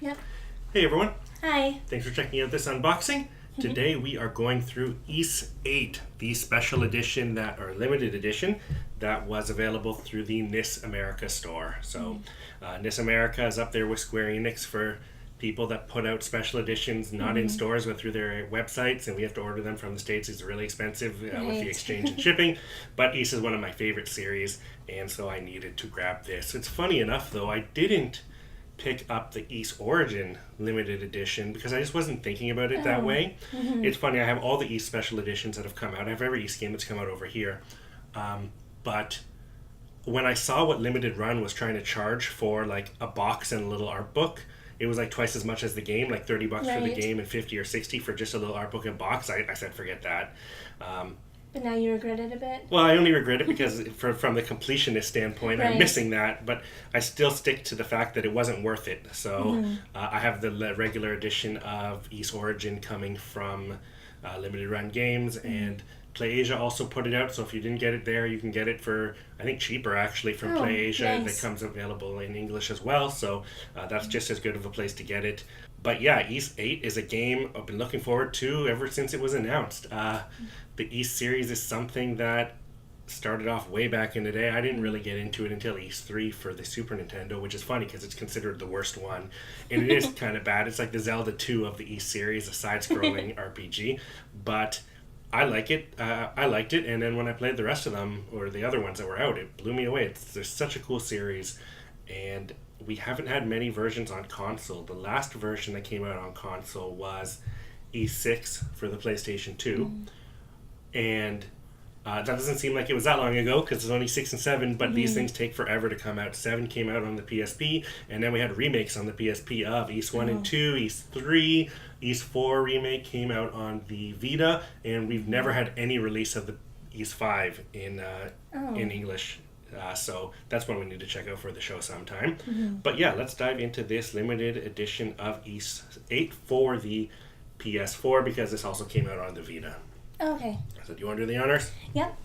Yep. Hey everyone, Hi. thanks for checking out this unboxing. Today we are going through NIS 8, the special edition or limited edition that was available through the NIS America store. So NIS America is up there with Square Enix for people that put out special editions not in stores but through their websites, and we have to order them from the States. It's really expensive with the exchange and shipping, but NIS is one of my favorite series, and so I needed to grab this. It's funny enough though, I didn't pick up the NIS Origin limited edition because I just wasn't thinking about it that way. It's funny, I have all the NIS special editions that have come out. I have every NIS game that's come out over here. But when I saw what limited run was trying to charge for like a box and a little art book, it was like twice as much as the game, like $30 for the game and 50 or 60 for just a little art book and box. I said forget that. But now you regret it a bit? Well, I only regret it because from the completionist standpoint, I'm missing that, but I still stick to the fact that it wasn't worth it. So I have the regular edition of NIS Origin coming from Limited Run Games, and PlayAsia also put it out, so if you didn't get it there, you can get it for, I think, cheaper actually from PlayAsia. That comes available in English as well, so that's just as good of a place to get it. But yeah, NIS 8 is a game I've been looking forward to ever since it was announced. The NIS series is something that started off way back in the day. I didn't really get into it until NIS 3 for the Super Nintendo, which is funny because it's considered the worst one. And it is kind of bad. It's like the Zelda 2 of the NIS series, a side-scrolling RPG. But I like it. I liked it, and then when I played the rest of them, or the other ones that were out, it blew me away. There's such a cool series, and we haven't had many versions on console. The last version that came out on console was NIS 6 for the PlayStation 2, and that doesn't seem like it was that long ago because it's only 6 and 7, but these things take forever to come out. 7 came out on the PSP, and then we had remakes on the PSP of NIS 1 and 2, NIS 3, NIS 4 remake came out on the Vita, and we've never had any release of the NIS 5 in English. So that's one we need to check out for the show sometime. But yeah, let's dive into this limited edition of NIS 8 for the PS4 because this also came out on the Vita. Okay. So do you want to do the honors? Yep.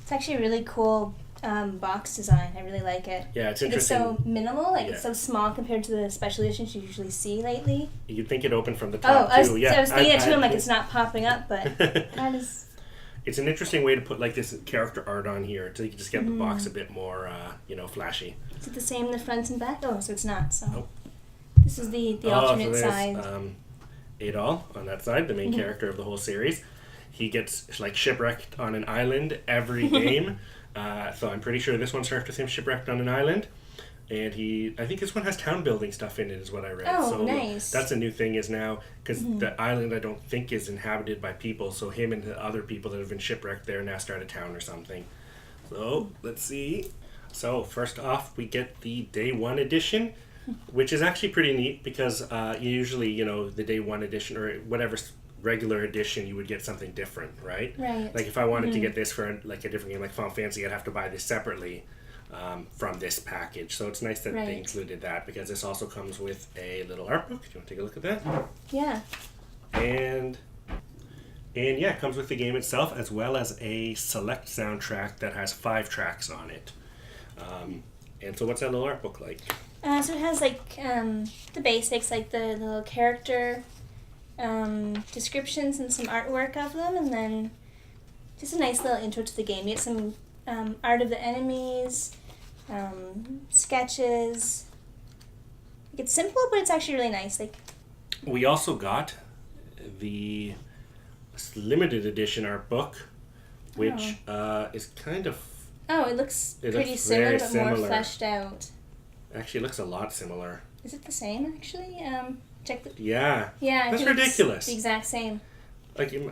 It's actually a really cool box design. I really like it. Yeah, it's interesting. It's so minimal, it's so small compared to the special editions you usually see lately. You'd think it opened from the top I too. was thinking it too. I'm like, it's not popping up, but that is... It's an interesting way to put like this character art on here so you can just get the box a bit more, flashy. Is it the same in the front and back? Oh, so it's not. So Nope. This is the alternate side. Adol on that side, the main character of the whole series. He gets like shipwrecked on an island every game. So I'm pretty sure this one starts with him shipwrecked on an island. And I think this one has town building stuff in it is what I read. Oh, so nice. That's a new thing is now, because the island I don't think is inhabited by people, so him and the other people that have been shipwrecked there now start a town or something. So, let's see. So, first off, we get the Day 1 edition, which is actually pretty neat because usually, the Day 1 edition or whatever regular edition, you would get something different, right? Right. Like if I wanted to get this for like a different game like Final Fantasy, I'd have to buy this separately. From this package. So it's nice that they included that because this also comes with a little art book. Do you want to take a look at that? Yeah. And yeah, it comes with the game itself as well as a select soundtrack that has 5 tracks on it. And so what's that little art book like? So it has like the basics, like the little character descriptions and some artwork of them, and then just a nice little intro to the game. You get some art of the enemies, sketches. It's simple, but it's actually really nice. We also got the limited edition art book, which is kind of... it looks pretty similar, but more fleshed out. Actually, it looks a lot similar. Is it the same, actually? Check the... Yeah. Yeah, that's ridiculous. It's the exact same. Like... There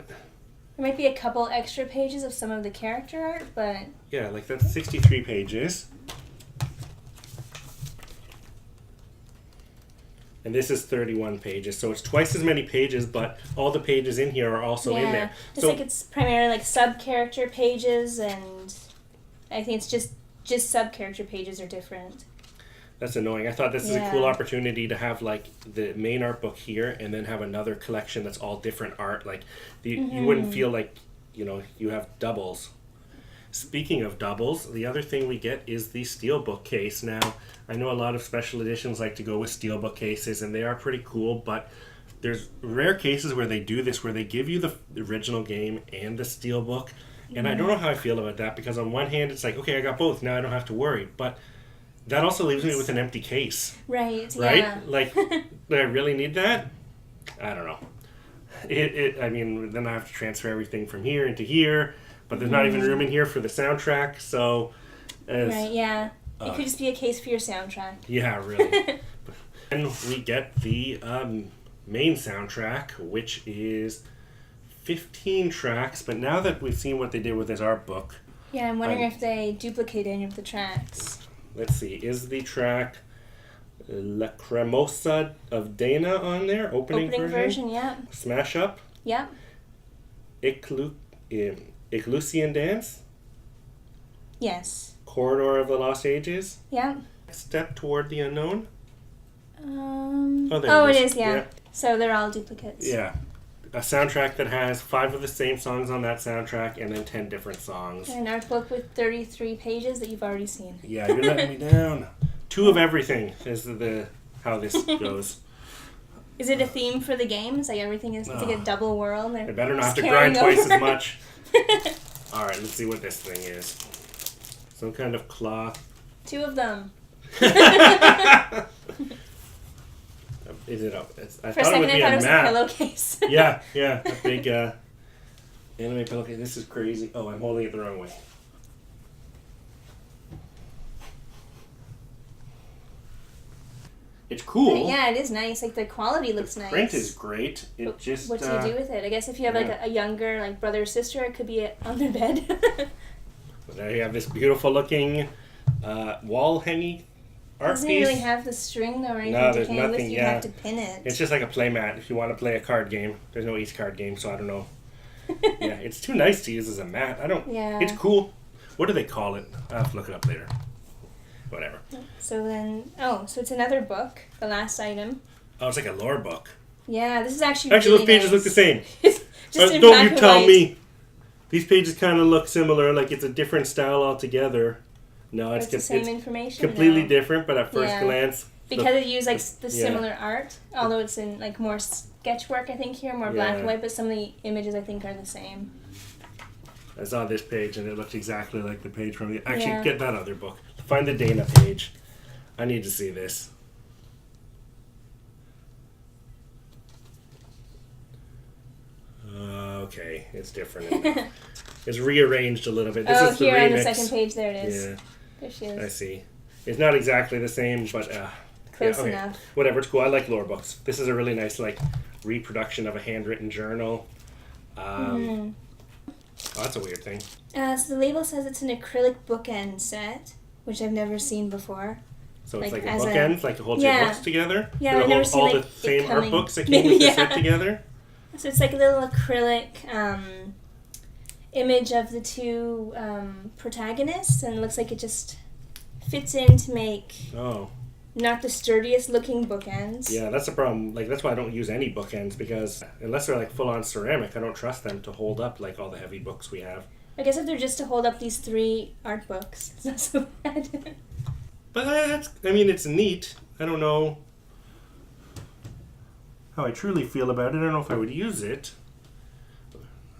might be a couple extra pages of some of the character art, but... Yeah, like that's 63 pages. And this is 31 pages, so it's twice as many pages, but all the pages in here are also in there. Just like it's primarily like sub-character pages, and I think it's just sub-character pages are different. That's annoying. I thought this is a cool opportunity to have like the main art book here and then have another collection that's all different art. Like you wouldn't feel like, you have doubles. Speaking of doubles, the other thing we get is the Steelbook Case. Now, I know a lot of special editions like to go with Steelbook cases, and they are pretty cool, but there's rare cases where they do this, where they give you the original game and the Steelbook, and I don't know how I feel about that, because on one hand, it's like, okay, I got both, now I don't have to worry, but that also leaves me with an empty case. Right, yeah. Like, do I really need that? I don't know. I mean, then I have to transfer everything from here into here, but there's not even room in here for the soundtrack, so... Right, yeah. It could just be a case for your soundtrack. Yeah, really. And we get the main soundtrack, which is 15 tracks, but now that we've seen what they did with this art book... Yeah, I'm wondering if they duplicate any of the tracks. Let's see, is the track Lacrimosa of DANA on there? Opening version, yeah. Smash Up? Yeah. Eclusian Dance? Yes. Corridor of the Lost Ages? Yeah. Step Toward the Unknown? It is, yeah. So they're all duplicates. Yeah. A soundtrack that has 5 of the same songs on that soundtrack and then 10 different songs. An art book with 33 pages that you've already seen. Yeah, you're letting me down. 2 of everything is how this goes. Is it a theme for the games? Like everything is it's like a double world? I better not have to grind twice as much. Alright, let's see what this thing is. Some kind of cloth. 2 of them. Is it up? I For a second, I thought it was a pillowcase. yeah, a big anime pillowcase. This is crazy. Oh, I'm holding it the wrong way. It's cool. Yeah, it is nice. Like the quality looks nice. The print is great. What do you do with it? I guess if you have like a younger like brother or sister, it could be on their bed. Well, there you have this beautiful looking wall hanging art Doesn't piece. It really have the string though or anything No, to there's hang nothing. with? You Yeah, have to pin it. It's just like a play mat if you want to play a card game. There's no East card game, so I don't know. Yeah, it's too nice to use as a mat. I don't. Yeah. It's cool. What do they call it? I'll have to look it up later. Whatever. So then, so it's another book. The last item. Oh, it's like a lore book. Yeah, this is actually Actually, really those pages nice. look the same. Just in don't black you and tell white. me. These pages kind of look similar, like it's a different style altogether. No, It's the same information. completely though. different, but at first glance... Because it used like the similar art, although it's in like more sketchwork, I think here, more black and white, but some of the images I think are the same. I saw this page and it looked exactly like the page from the... Actually, get that other book. Find the Dana page. I need to see this. Okay, it's different. It's rearranged a little bit. This is the here remix. on the second page, there it is. Yeah. There she is. I see. It's not exactly the same, but close enough. Whatever, it's cool. I like lore books. This is a really nice reproduction of a handwritten journal. Oh, that's a weird thing. So the label says it's an acrylic bookend set, which I've never seen before. So it's like a bookend, like it holds your books together? Yeah, I've never seen all the same art books that came with the set together? So it's like a little acrylic image of the 2 protagonists, and it looks like it just fits in to make not the sturdiest looking bookends. Yeah, that's the problem. Like, that's why I don't use any bookends, because unless they're like full on ceramic, I don't trust them to hold up like all the heavy books we have. I guess if they're just to hold up these 3 art books, it's not so bad. But it's neat. I don't know how I truly feel about it. I don't know if I would use it.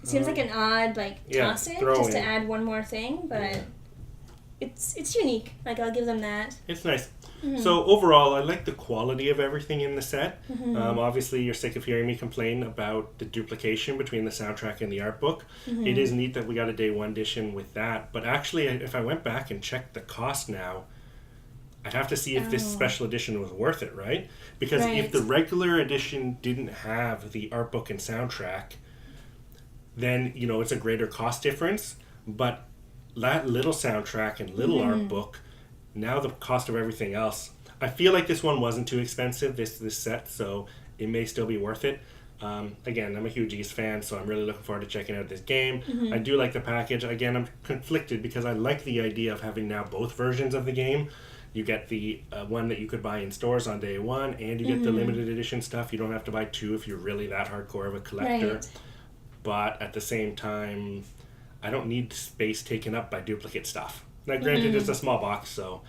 It seems like an odd toss in just to add one more thing, but it's unique. Like, I'll give them that. It's nice. So overall, I like the quality of everything in the set. Obviously, you're sick of hearing me complain about the duplication between the soundtrack and the art book. It is neat that we got a day 1 edition with that. But actually, if I went back and checked the cost now, I'd have to see if this special edition was worth it, right? Because if the regular edition didn't have the art book and soundtrack, then, it's a greater cost difference. But that little soundtrack and little art book, now the cost of everything else, I feel like this one wasn't too expensive, this set, so it may still be worth it. Again, I'm a huge East fan, so I'm really looking forward to checking out this game. I do like the package. Again, I'm conflicted because I like the idea of having now both versions of the game. You get the one that you could buy in stores on day 1, and you get the limited edition stuff. You don't have to buy 2 if you're really that hardcore of a collector. Right. But at the same time, I don't need space taken up by duplicate stuff. Now, granted, it's a small box, so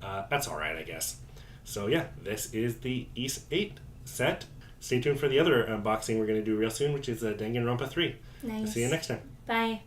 that's all right, I guess. So yeah, this is the NIS 8 set. Stay tuned for the other unboxing we're going to do real soon, which is Danganronpa 3. Nice. See you next time. Bye.